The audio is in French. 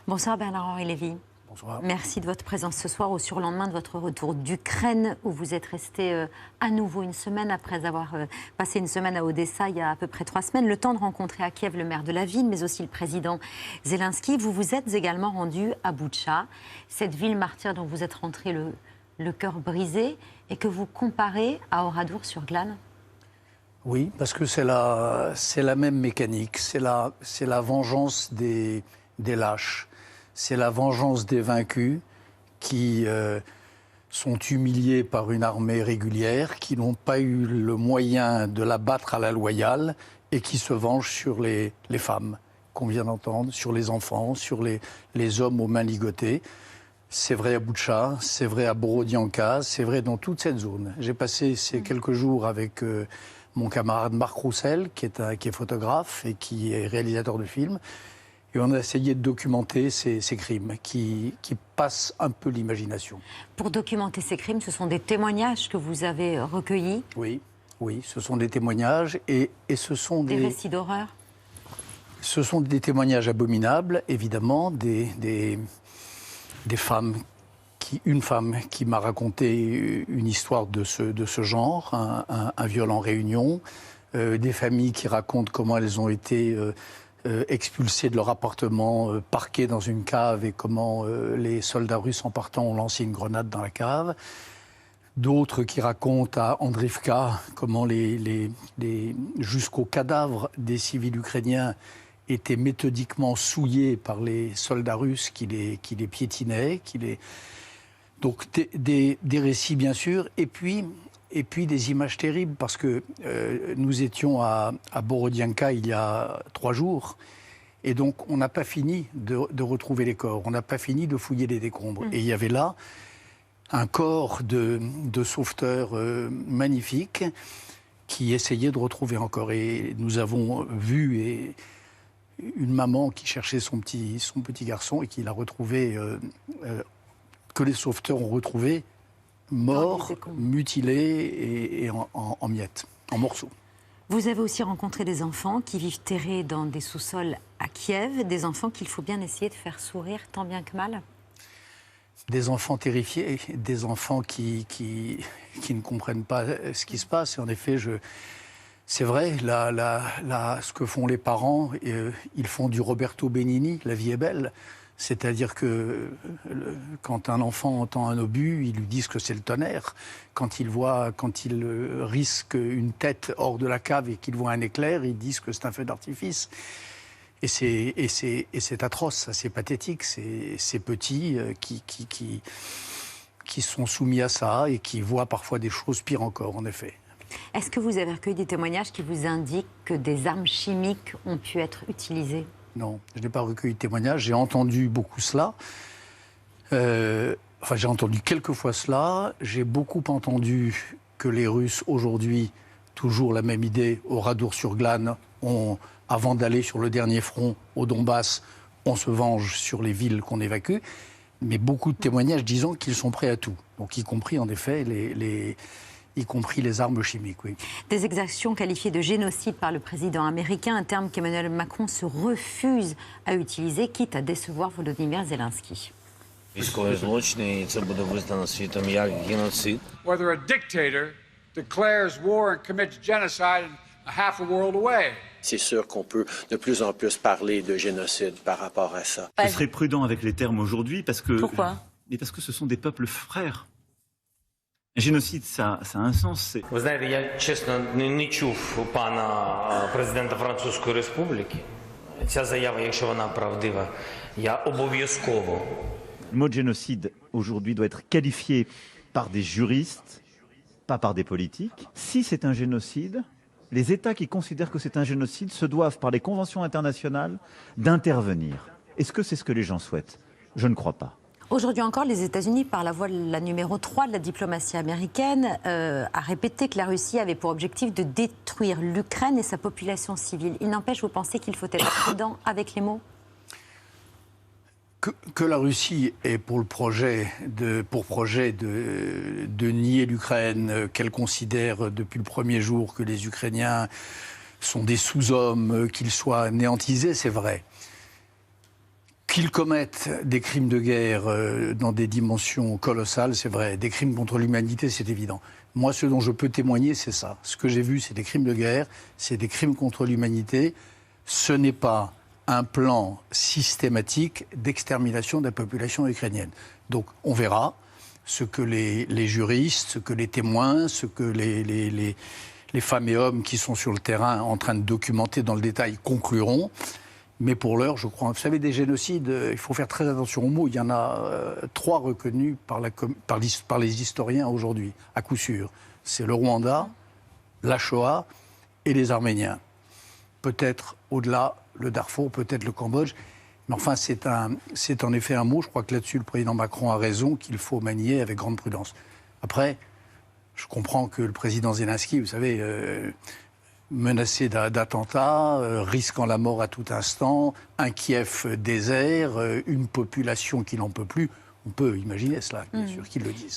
Bonsoir Bernard-Henri Lévy. Bonsoir. Merci de votre présence ce soir au surlendemain de votre retour d'Ukraine où vous êtes resté à nouveau une semaine après avoir passé une semaine à Odessa il y a à peu près 3 semaines. Le temps de rencontrer à Kiev le maire de la ville mais aussi le président Zelensky. Vous vous êtes également rendu à Boutcha, cette ville martyre dont vous êtes rentré le cœur brisé et que vous comparez à Oradour-sur-Glane. Oui, parce que c'est la même mécanique, c'est la vengeance des lâches, c'est la vengeance des vaincus qui sont humiliés par une armée régulière, qui n'ont pas eu le moyen de la battre à la loyale et qui se vengent sur les femmes qu'on vient d'entendre, sur les enfants, sur les hommes aux mains ligotées. C'est vrai à Boutcha, c'est vrai à Borodianka, c'est vrai dans toute cette zone. J'ai passé ces quelques jours avec mon camarade Marc Roussel, qui est photographe et qui est réalisateur de films. Et on a essayé de documenter ces crimes qui passent un peu l'imagination. Pour documenter ces crimes, ce sont des témoignages que vous avez recueillis? Oui, ce sont des témoignages et ce sont des récits d'horreur? Ce sont des témoignages abominables, évidemment, des femmes. Une femme qui m'a raconté une histoire de ce genre, un viol en réunion, des familles qui racontent comment elles ont été expulsées de leur appartement, parquées dans une cave et comment les soldats russes en partant ont lancé une grenade dans la cave. D'autres qui racontent à Andrivka comment jusqu'aux cadavres des civils ukrainiens étaient méthodiquement souillés par les soldats russes qui les piétinaient, Donc des récits bien sûr, et puis des images terribles parce que nous étions à Borodianka il y a 3 jours et donc on n'a pas fini de retrouver les corps, on n'a pas fini de fouiller les décombres. Et il y avait là un corps de sauveteur magnifique qui essayait de retrouver encore. Et nous avons vu une maman qui cherchait son petit garçon et qui l'a retrouvé... que les sauveteurs ont retrouvé mort, mutilé et en miettes, en morceaux. Vous avez aussi rencontré des enfants qui vivent terrés dans des sous-sols à Kiev, des enfants qu'il faut bien essayer de faire sourire tant bien que mal. Des enfants terrifiés, des enfants qui ne comprennent pas ce qui se passe. Et en effet, c'est vrai, ce que font les parents, ils font du Roberto Benigni, La vie est belle. C'est-à-dire que quand un enfant entend un obus, ils lui disent que c'est le tonnerre. Quand il risque une tête hors de la cave et qu'il voit un éclair, ils disent que c'est un feu d'artifice. Et c'est atroce, c'est pathétique. Ces petits qui sont soumis à ça et qui voient parfois des choses pires encore, en effet. Est-ce que vous avez recueilli des témoignages qui vous indiquent que des armes chimiques ont pu être utilisées ? Non, je n'ai pas recueilli de témoignages. J'ai entendu beaucoup cela. J'ai entendu quelques fois cela. J'ai beaucoup entendu que les Russes, aujourd'hui, toujours la même idée, Oradour-sur-Glane, avant d'aller sur le dernier front au Donbass, on se venge sur les villes qu'on évacue. Mais beaucoup de témoignages disant qu'ils sont prêts à tout. Donc, y compris, en effet, y compris les armes chimiques, oui. Des exactions qualifiées de génocide par le président américain, un terme qu'Emmanuel Macron se refuse à utiliser, quitte à décevoir Volodymyr Zelensky. Whether a dictator declares war and commits genocide a half a world away. C'est sûr qu'on peut de plus en plus parler de génocide par rapport à ça. Je serais prudent avec les termes aujourd'hui parce que... Pourquoi ? Parce que ce sont des peuples frères. Un génocide, ça a un sens. Ви знаєте, я чесно не чув пана президента Французької Республіки. Ця заява, якщо вона правдива, я обов'язково. Le mot de génocide aujourd'hui doit être qualifié par des juristes, pas par des politiques. Si c'est un génocide, les États qui considèrent que c'est un génocide se doivent, par les conventions internationales, d'intervenir. Est-ce que c'est ce que les gens souhaitent? Je ne crois pas. Aujourd'hui encore, les États-Unis, par la voix de la numéro 3 de la diplomatie américaine, a répété que la Russie avait pour objectif de détruire l'Ukraine et sa population civile. Il n'empêche, vous pensez qu'il faut être prudent avec les mots ? Que la Russie ait pour projet de nier l'Ukraine, qu'elle considère depuis le premier jour que les Ukrainiens sont des sous-hommes, qu'ils soient néantisés, c'est vrai. Qu'ils commettent des crimes de guerre dans des dimensions colossales, c'est vrai. Des crimes contre l'humanité, c'est évident. Moi, ce dont je peux témoigner, c'est ça. Ce que j'ai vu, c'est des crimes de guerre, c'est des crimes contre l'humanité. Ce n'est pas un plan systématique d'extermination de la population ukrainienne. Donc, on verra ce que les juristes, ce que les témoins, ce que les femmes et hommes qui sont sur le terrain en train de documenter dans le détail concluront. Mais pour l'heure, je crois, vous savez, des génocides, il faut faire très attention aux mots. Il y en a 3 reconnus par les historiens aujourd'hui, à coup sûr. C'est le Rwanda, la Shoah et les Arméniens. Peut-être au-delà, le Darfour, peut-être le Cambodge. Mais enfin, c'est en effet un mot. Je crois que là-dessus, le président Macron a raison, qu'il faut manier avec grande prudence. Après, je comprends que le président Zelensky, vous savez, menacé d'attentats, risquant la mort à tout instant, un Kiev désert, une population qui n'en peut plus. On peut imaginer cela, bien sûr, qu'ils le disent.